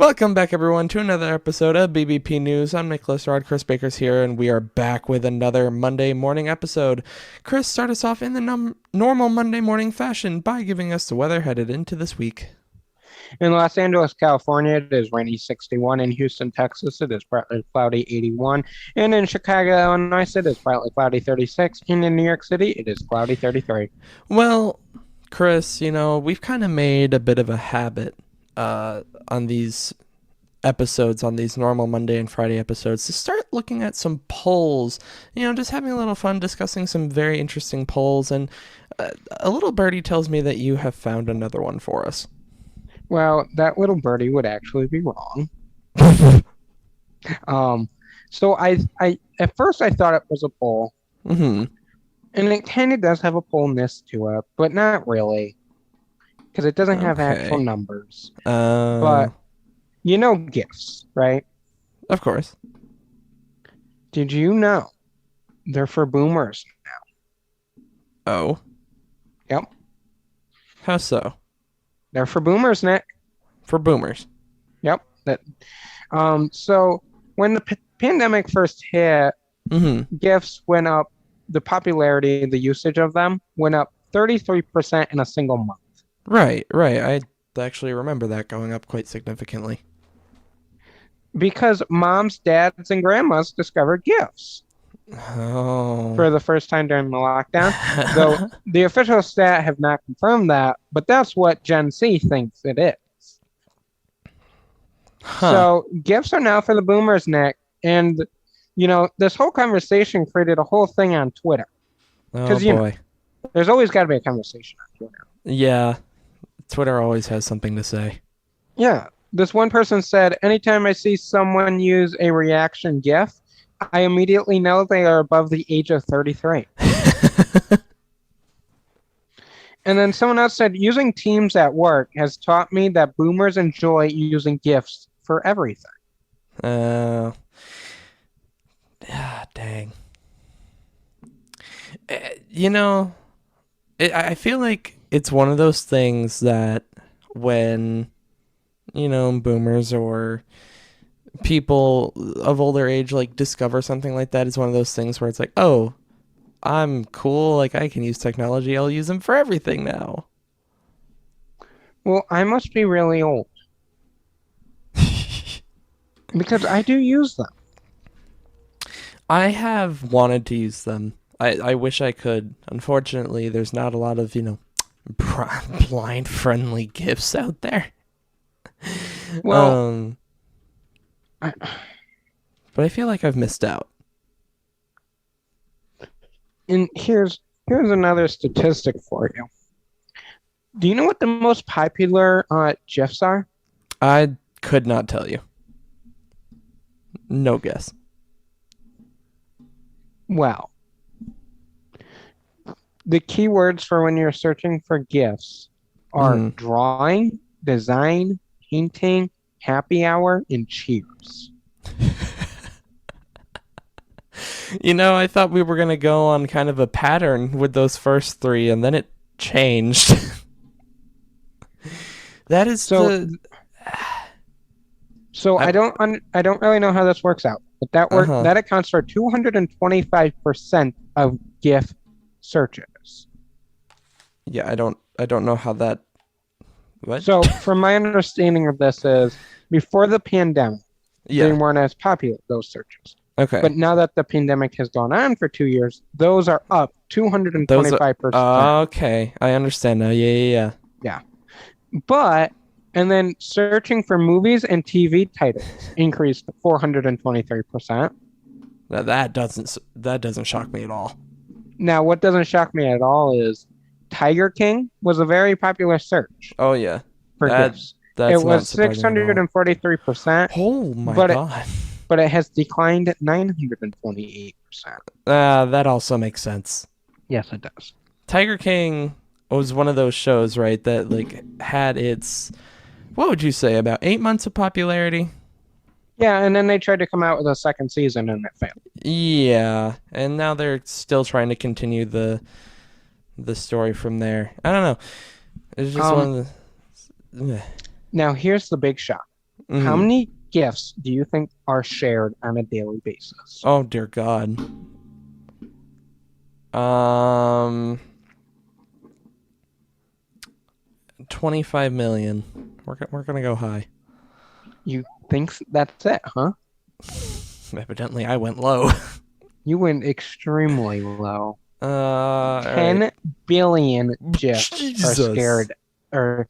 Welcome back, everyone, to another episode of BBP News. I'm Nicholas Rod. Chris Baker's here, and we are back with another Monday morning episode. Chris, start us off in the normal Monday morning fashion by giving us the weather headed into this week. In Los Angeles, California, it is rainy 61. In Houston, Texas, it is partly cloudy 81. And in Chicago, Illinois, it is partly cloudy 36. And in New York City, it is cloudy 33. Well, Chris, we've kind of made a bit of a habit on these episodes, on these normal Monday and Friday episodes, to start looking at some polls, just having a little fun discussing some very interesting polls. And a little birdie tells me that you have found another one for us. Well, that little birdie would actually be wrong. So I at first I thought it was a poll. Mm-hmm. And it kind of does have a pollness to it, but not really. Because it doesn't have actual numbers. But gifts, right? Of course. Did you know they're for boomers now? Oh. Yep. How so? They're for boomers, Nick. For boomers. Yep. So when the pandemic first hit, gifts went up. The popularity, the usage of them went up 33% in a single month. Right. I actually remember that going up quite significantly. Because moms, dads, and grandmas discovered gifts. Oh. For the first time during the lockdown. Though the official stat have not confirmed that, but that's what Gen Z thinks it is. Huh. So gifts are now for the boomers, Nick. And, this whole conversation created a whole thing on Twitter. Oh, boy. There's always got to be a conversation on Twitter. Yeah. Twitter always has something to say. Yeah. This one person said, anytime I see someone use a reaction GIF, I immediately know they are above the age of 33. And then someone else said, using Teams at work has taught me that boomers enjoy using GIFs for everything. Dang. I feel like it's one of those things that when, boomers or people of older age discover something like that, is one of those things where it's like, oh, I'm cool, I can use technology, I'll use them for everything now. Well, I must be really old. Because I do use them. I have wanted to use them. I wish I could. Unfortunately, there's not a lot of, blind friendly gifts out there. Well, but I feel like I've missed out. And here's another statistic for you. Do you know what the most popular GIFs are? I could not tell you. No guess. Well, the keywords for when you're searching for GIFs are drawing, design, painting, happy hour, and cheers. I thought we were going to go on kind of a pattern with those first three, and then it changed. That is So I don't really know how this works out, but that accounts for 225% of GIF searches. Yeah, I don't know how that. What? So from my understanding of this is before the pandemic, they weren't as popular, those searches. Okay. But now that the pandemic has gone on for 2 years, those are up 225%. Okay, I understand now. Yeah. And then searching for movies and TV titles increased 423%. Now that doesn't shock me at all. Now, what doesn't shock me at all is Tiger King was a very popular search. Oh yeah, for gifts. It was 643%. Oh my god! But it has declined 928%. That also makes sense. Yes, it does. Tiger King was one of those shows, right, that had its, what would you say, about 8 months of popularity? Yeah, and then they tried to come out with a second season and it failed. Yeah, and now they're still trying to continue the story from there. I don't know. It's just one of the... Now, here's the big shock. How Mm. many gifts do you think are shared on a daily basis? Oh dear God. Um, 25 million. We're gonna go high. You think that's it, huh? Evidently, I went low. You went extremely low. All right. 10 billion GIFs are Jesus. scared, or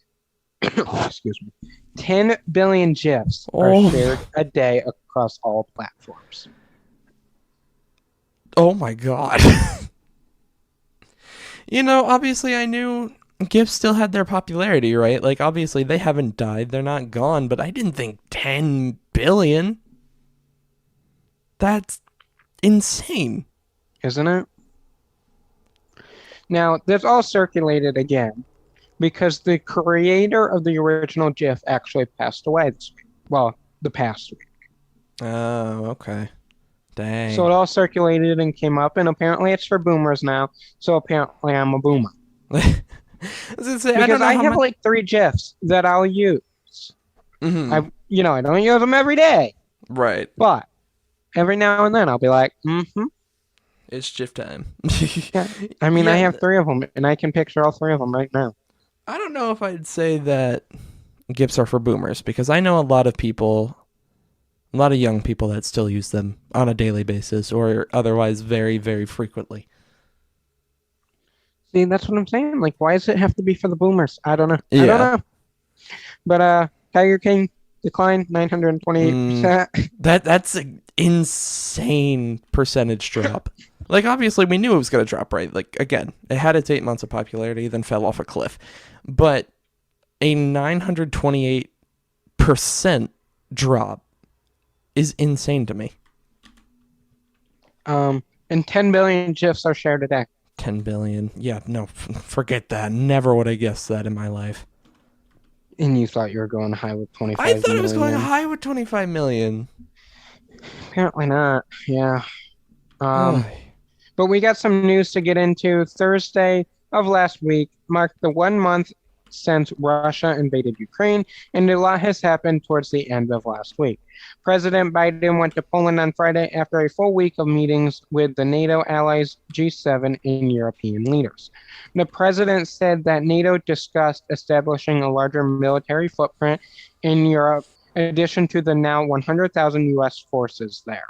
excuse me, 10 billion GIFs are shared Oh. a day across all platforms. Oh my God. Obviously, I knew GIFs still had their popularity, right? Like, obviously, they haven't died. They're not gone, but I didn't think 10 billion. That's insane. Isn't it? Now, this all circulated again because the creator of the original GIF actually passed away this week. Well, the past week. Oh, okay. So Dang. it all circulated and came up, and apparently it's for boomers now. So apparently I'm a boomer. I was gonna say, I don't Because know I how have much. like 3 GIFs that I'll use. Mm-hmm. I don't use them every day, Right. but every now and then I'll be like, It's GIF time. yeah. I mean, I Yeah, have 3 of them, and I can picture all 3 of them right now. I don't know if I'd say that GIFs are for boomers because I know a lot of people, a lot of young people that still use them on a daily basis or otherwise very, very frequently. See, that's what I'm saying. Like, why does it have to be for the boomers? I don't know. I don't Yeah. know. But Tiger King declined Mm, 928%. that's an insane percentage drop. Like, obviously, we knew it was going to drop, right? Like, again, it had its 8 months of popularity, then fell off a cliff. But a 928% drop is insane to me. And 10 billion GIFs are shared a day. 10 billion. Yeah, no, forget that. Never would I guess that in my life. And you thought you were going high with I 25 thought it was going million. high with 25 million. Apparently not. Yeah. Um, Ay. but we got some news to get into. Thursday of last week marked the 1 month since Russia invaded Ukraine, and a lot has happened towards the end of last week. President Biden went to Poland on Friday after a full week of meetings with the NATO allies, G7, and European leaders. The president said that NATO discussed establishing a larger military footprint in Europe, in addition to the now 100,000 U.S. forces there.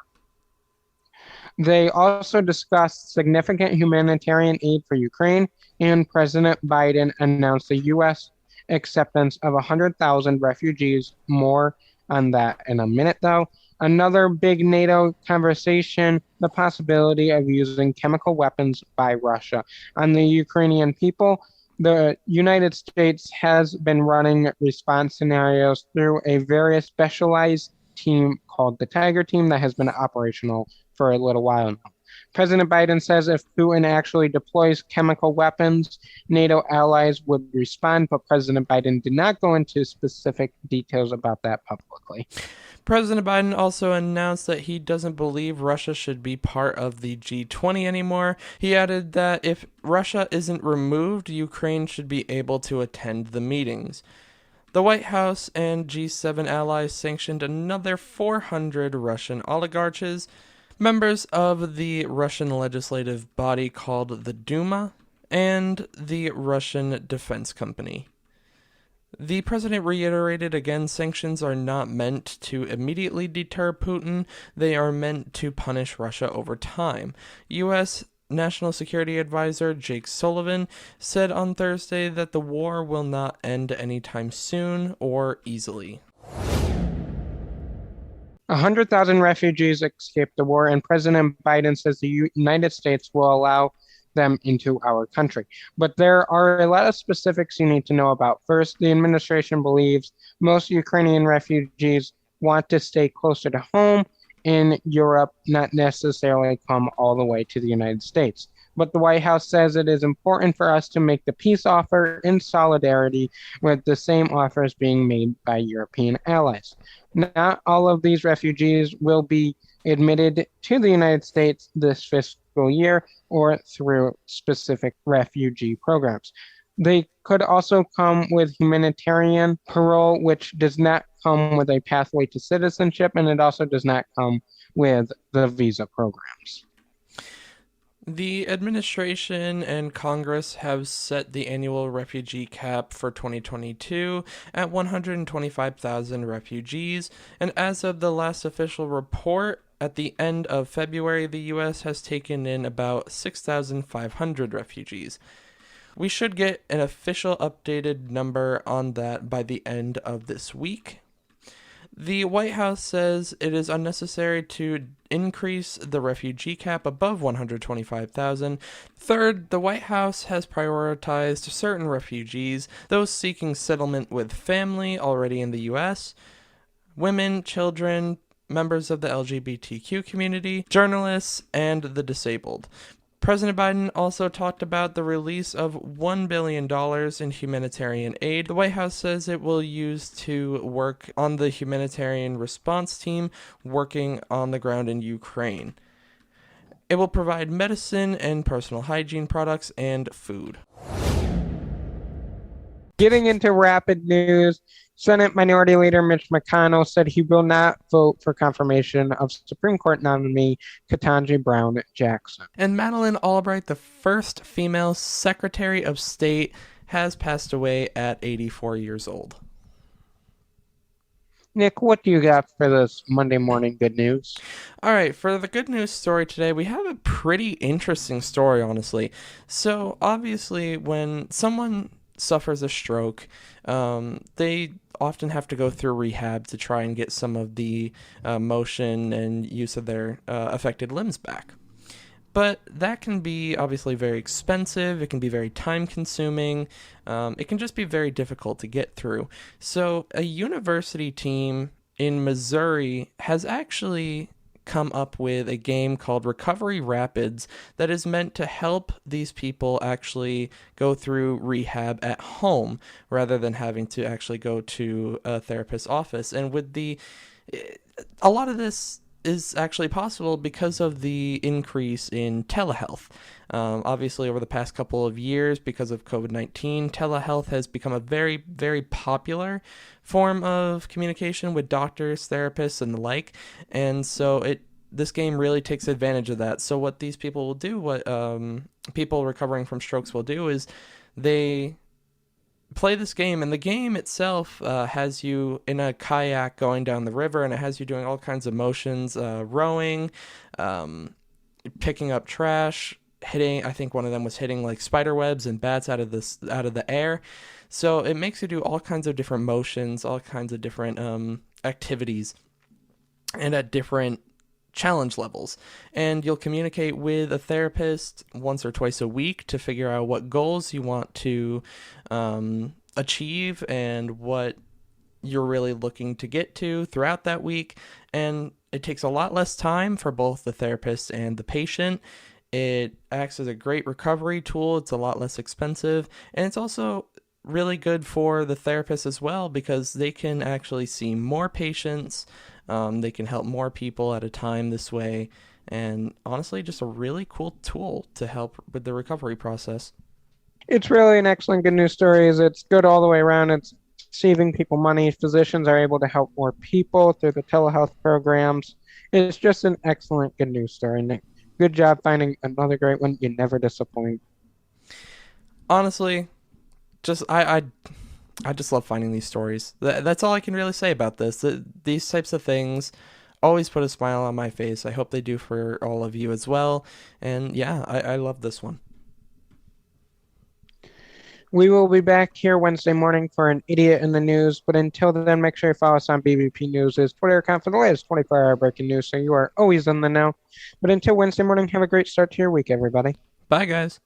They also discussed significant humanitarian aid for Ukraine, and President Biden announced the U.S. acceptance of 100,000 refugees. More on that in a minute, though. Another big NATO conversation, the possibility of using chemical weapons by Russia on the Ukrainian people. The United States has been running response scenarios through a very specialized team called the Tiger Team that has been operational for a little while now. President Biden says if Putin actually deploys chemical weapons, NATO allies would respond, but President Biden did not go into specific details about that publicly. President Biden also announced that he doesn't believe Russia should be part of the G20 anymore. He added that if Russia isn't removed, Ukraine should be able to attend the meetings. The White House and G7 allies sanctioned another 400 Russian oligarchs, members of the Russian legislative body called the Duma, and the Russian Defense Company. The president reiterated again sanctions are not meant to immediately deter Putin, they are meant to punish Russia over time. U.S. National Security Advisor Jake Sullivan said on Thursday that the war will not end anytime soon or easily. 100,000 refugees escaped the war, and President Biden says the United States will allow them into our country. But there are a lot of specifics you need to know about. First, the administration believes most Ukrainian refugees want to stay closer to home in Europe, not necessarily come all the way to the United States. But the White House says it is important for us to make the peace offer in solidarity with the same offers being made by European allies. Not all of these refugees will be admitted to the United States this fiscal year or through specific refugee programs. They could also come with humanitarian parole, which does not come with a pathway to citizenship, and it also does not come with the visa programs. The administration and Congress have set the annual refugee cap for 2022 at 125,000 refugees, and as of the last official report, at the end of February, the U.S. has taken in about 6,500 refugees. We should get an official updated number on that by the end of this week. The White House says it is unnecessary to increase the refugee cap above 125,000. Third, the White House has prioritized certain refugees, those seeking settlement with family already in the U.S., women, children, members of the LGBTQ community, journalists, and the disabled. President Biden also talked about the release of $1 billion in humanitarian aid. The White House says it will use to work on the humanitarian response team working on the ground in Ukraine. It will provide medicine and personal hygiene products and food. Getting into rapid news, Senate Minority Leader Mitch McConnell said he will not vote for confirmation of Supreme Court nominee Ketanji Brown Jackson. And Madeleine Albright, the first female Secretary of State, has passed away at 84 years old. Nick, what do you got for this Monday morning good news? All right, for the good news story today, we have a pretty interesting story, honestly. So, obviously, when someone suffers a stroke, they often have to go through rehab to try and get some of the motion and use of their affected limbs back. But that can be obviously very expensive. It can be very time consuming. It can just be very difficult to get through. So a university team in Missouri has actually come up with a game called Recovery Rapids that is meant to help these people actually go through rehab at home rather than having to actually go to a therapist's office. And a lot of this is actually possible because of the increase in telehealth. Obviously, over the past couple of years, because of COVID-19, telehealth has become a very, very popular form of communication with doctors, therapists, and the like. And so this game really takes advantage of that. So what these people will do, what people recovering from strokes will do, is they play this game, and the game itself has you in a kayak going down the river, and it has you doing all kinds of motions, rowing, picking up trash, hitting. I think one of them was hitting like spider webs and bats out of the air. So it makes you do all kinds of different motions, all kinds of different activities, and at different challenge levels. And you'll communicate with a therapist once or twice a week to figure out what goals you want to achieve and what you're really looking to get to throughout that week. And it takes a lot less time for both the therapist and the patient. It acts as a great recovery tool. It's a lot less expensive, and it's also really good for the therapist as well because they can actually see more patients. They can help more people at a time this way, and honestly, just a really cool tool to help with the recovery process. It's really an excellent good news story. It's good all the way around. It's saving people money. Physicians are able to help more people through the telehealth programs. It's just an excellent good news story, Nick. Good job finding another great one. You never disappoint. Honestly, I just love finding these stories. That's all I can really say about this. These types of things always put a smile on my face. I hope they do for all of you as well. And yeah, I love this one. We will be back here Wednesday morning for an Idiot in the News. But until then, make sure you follow us on BBP News' Twitter account for the latest 24-hour breaking news so you are always in the know. But until Wednesday morning, have a great start to your week, everybody. Bye, guys.